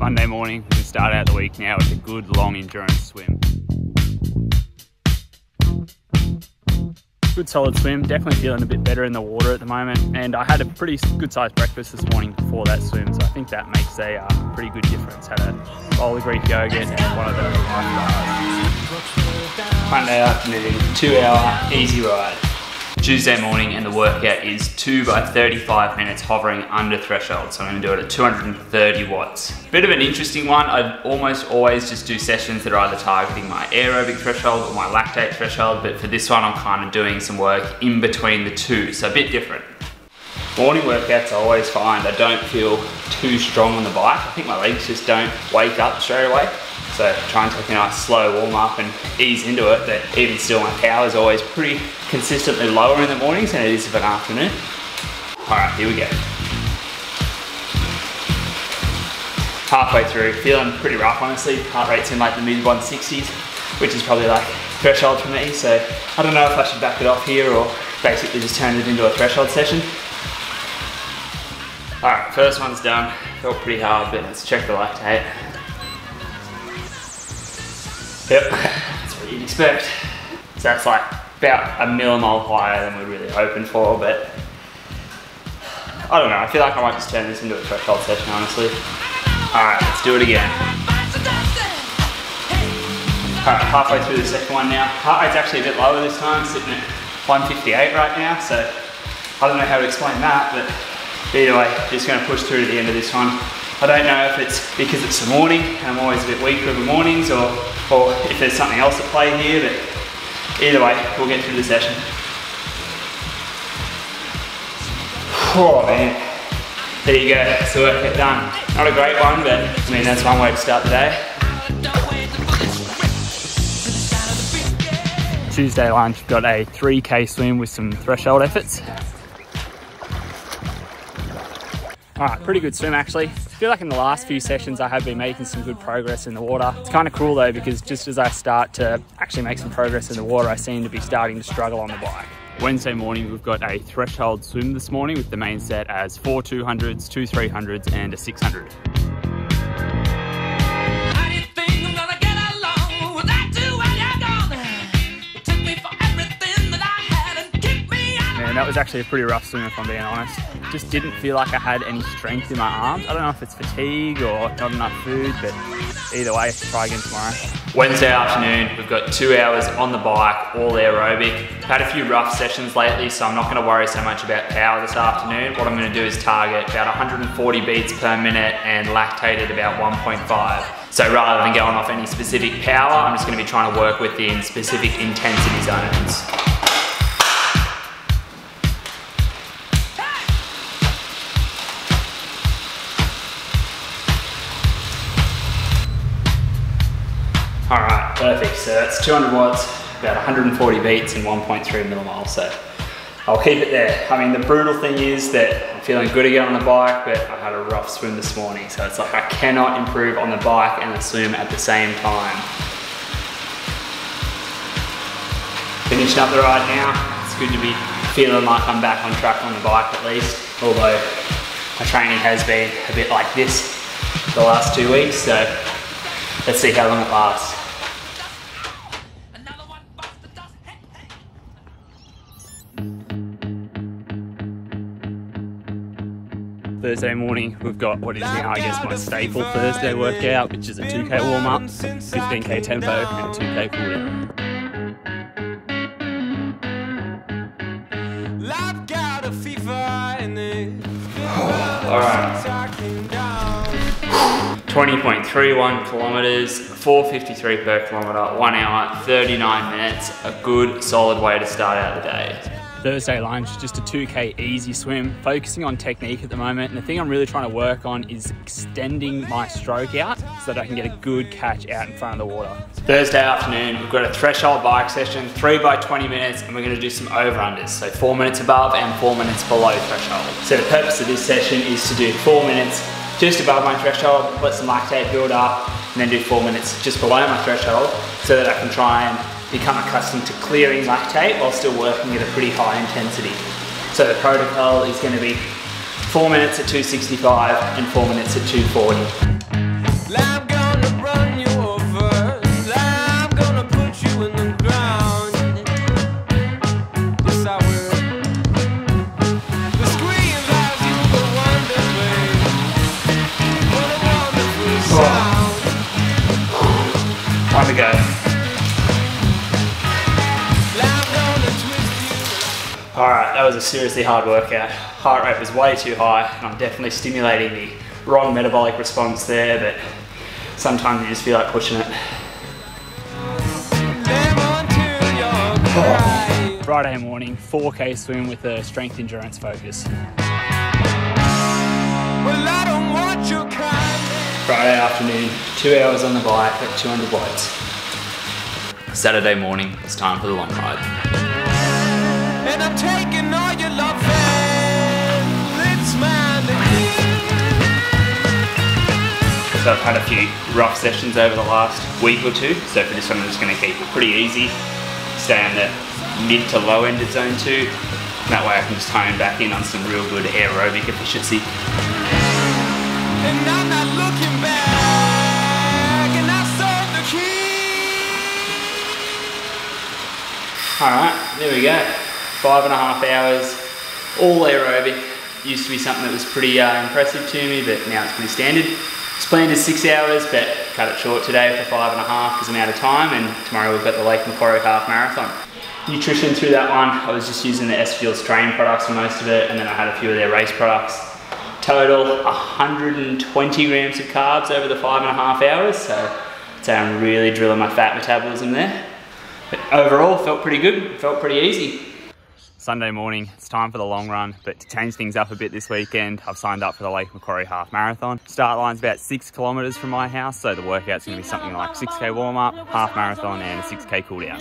Monday morning. We start out the week now with a good long endurance swim. Good solid swim, definitely feeling a bit better in the water at the moment, and I had a pretty good sized breakfast this morning before that swim, so I think that makes a pretty good difference. Had a bowl of Greek yogurt and one of the Monday afternoon, 2 hour easy ride. Tuesday morning, and the workout is 2 by 35 minutes hovering under threshold, so I'm going to do it at 230 watts. Bit of an interesting one. I almost always just do sessions that are either targeting my aerobic threshold or my lactate threshold, but for this one I'm kind of doing some work in between the two, so a bit different. Morning workouts I always find I don't feel too strong on the bike. I think my legs just don't wake up straight away. So try and take a nice slow warm up and ease into it, but even still my power is always pretty consistently lower in the mornings than it is of an afternoon. All right, here we go. Halfway through, feeling pretty rough honestly. Heart rate's in like the mid 160s, which is probably like threshold for me. So I don't know if I should back it off here or basically just turn it into a threshold session. All right, first one's done. Felt pretty hard, but let's check the lactate. Yep, that's what you'd expect. So that's like about a millimole higher than we're really hoping for, but I don't know, I feel like I might just turn this into a threshold session, honestly. Alright, let's do it again. Alright, halfway through the second one now. Heart rate's actually a bit lower this time, sitting at 158 right now, so I don't know how to explain that, but either way, just going to push through to the end of this one. I don't know if it's because it's the morning and I'm always a bit weaker in the mornings, or if there's something else at play here, but either way, we'll get through the session. Oh man, there you go, that's the workout done. Not a great one, but I mean, that's one way to start the day. Tuesday lunch, got a 3K swim with some threshold efforts. Alright, pretty good swim actually. I feel like in the last few sessions I have been making some good progress in the water. It's kind of cool though, because just as I start to actually make some progress in the water, I seem to be starting to struggle on the bike. Wednesday morning, we've got a threshold swim this morning with the main set as 4 200s, 2 300s and a 600. And that was actually a pretty rough swim if I'm being honest. Just didn't feel like I had any strength in my arms. I don't know if it's fatigue or not enough food, but either way, try again tomorrow. Wednesday afternoon, we've got 2 hours on the bike, all aerobic. Had a few rough sessions lately, so I'm not gonna worry so much about power this afternoon. What I'm gonna do is target about 140 beats per minute and lactate at about 1.5. So rather than going off any specific power, I'm just gonna be trying to work within specific intensity zones. Alright, perfect. So that's 200 watts, about 140 beats and 1.3 millimoles. So I'll keep it there. I mean, the brutal thing is that I'm feeling good again on the bike, but I had a rough swim this morning. So it's like I cannot improve on the bike and the swim at the same time. Finishing up the ride now. It's good to be feeling like I'm back on track on the bike at least. Although my training has been a bit like this the last 2 weeks. So let's see how long it lasts. Thursday morning, we've got what is now, I guess, my staple Thursday workout, which is a 2K warm-up, 15K tempo, and a 2K cooldown. Alright. 20.31 kilometers, 4:53 per kilometer, 1 hour, 39 minutes. A good, solid way to start out the day. Thursday lunch, just a 2K easy swim, focusing on technique at the moment. And the thing I'm really trying to work on is extending my stroke out so that I can get a good catch out in front of the water. Thursday afternoon, we've got a threshold bike session, 3 by 20 minutes, and we're gonna do some over-unders. So 4 minutes above and 4 minutes below threshold. So the purpose of this session is to do 4 minutes just above my threshold, let some lactate build up, and then do 4 minutes just below my threshold so that I can try and become accustomed to clearing lactate while still working at a pretty high intensity. So the protocol is going to be 4 minutes at 265 and 4 minutes at 240. that was a seriously hard workout. Heart rate was way too high, and I'm definitely stimulating the wrong metabolic response there, but sometimes you just feel like pushing it. Friday morning, 4K swim with a strength endurance focus. Friday afternoon, 2 hours on the bike at 200 watts. Saturday morning, it's time for the long ride. And I'm taking all your love and it's mine. So I've had a few rough sessions over the last week or two, so for this one I'm just going to keep it pretty easy. Stay on the mid to low end of zone 2. That way I can just hone back in on some real good aerobic efficiency. And I'm not looking back, and I sold the key. Alright, there we go. 5.5 hours, all aerobic. Used to be something that was pretty impressive to me, but now it's pretty standard. It's planned as 6 hours, but cut it short today for 5.5 because I'm out of time, and tomorrow we've got the Lake Macquarie Half Marathon. Nutrition through that one, I was just using the S-Fuels Train products for most of it, and then I had a few of their race products. Total 120 grams of carbs over the 5.5 hours, so I'd say I'm really drilling my fat metabolism there. But overall, felt pretty good, felt pretty easy. Sunday morning, it's time for the long run, but to change things up a bit this weekend, I've signed up for the Lake Macquarie Half Marathon. Start line's about 6 kilometres from my house, so the workout's going to be something like 6K warm-up, half marathon and a 6K cool down.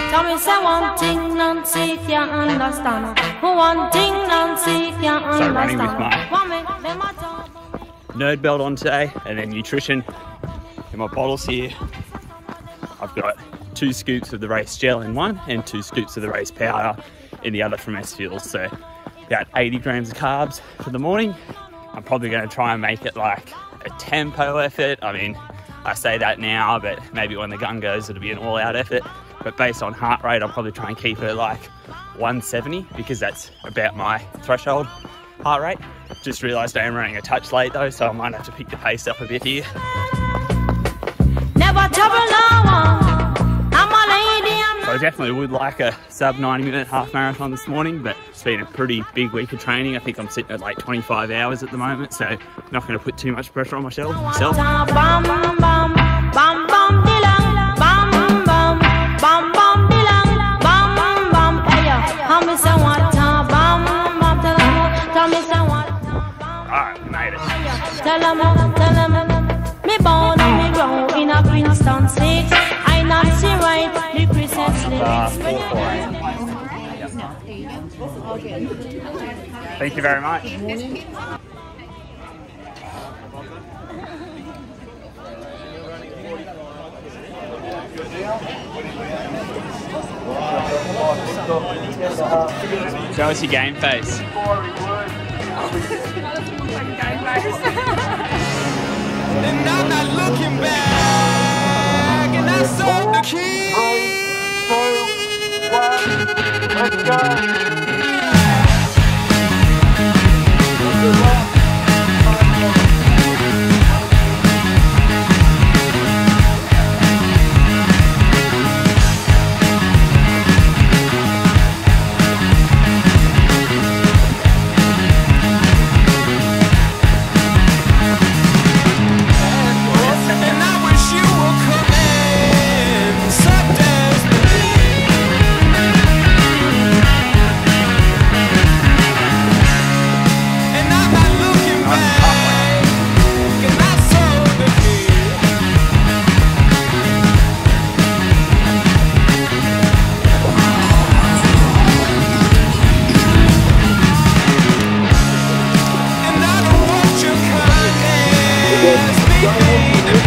Tell me say one thing Nancy can't understand. One thing Nancy can't understand. So running with my nerd belt on today, and then nutrition in my bottles here. I've got 2 scoops of the race gel in one and 2 scoops of the race powder in the other from S-Fuels. So about 80 grams of carbs for the morning. I'm probably going to try and make it like a tempo effort. I mean, I say that now, but maybe when the gun goes, it'll be an all-out effort. But based on heart rate, I'll probably try and keep it like 170 because that's about my threshold heart rate. Just realised I am running a touch late though, so I might have to pick the pace up a bit here. Never trouble no one. I'm a lady. So I definitely would like a sub 90-minute half marathon this morning, but it's been a pretty big week of training. I think I'm sitting at like 25 hours at the moment, so I'm not going to put too much pressure on myself. Alright, we made it. Tell them, me born and me grow in a Princeton state. I not see right, the Christmas lyrics. Thank you very much. Show us your game face. And I'm not looking back, and I sold the key. 3, 2, 1, let's go.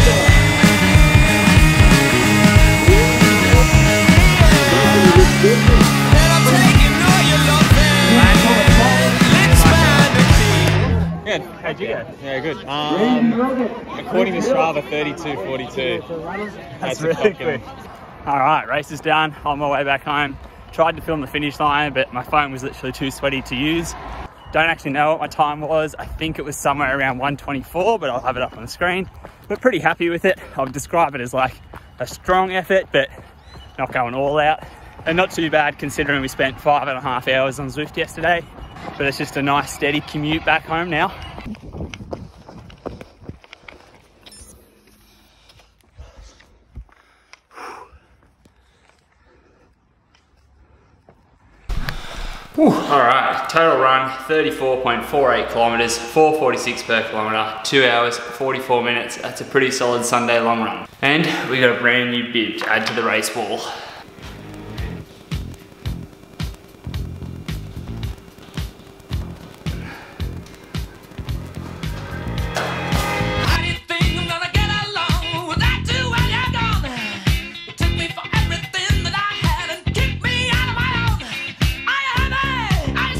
Good. How'd you go? Yeah, good. According to Strava, 32:42. That's really quick. All right, race is done. On my way back home. Tried to film the finish line, but my phone was literally too sweaty to use. Don't actually know what my time was. I think it was somewhere around 1:24, but I'll have it up on the screen. But pretty happy with it. I'll describe it as like a strong effort, but not going all out. And not too bad considering we spent 5.5 hours on Zwift yesterday, but it's just a nice steady commute back home now. All right, total run, 34.48 kilometers, 4:46 per kilometer, 2 hours, 44 minutes. That's a pretty solid Sunday long run. And we got a brand new bib to add to the race wall.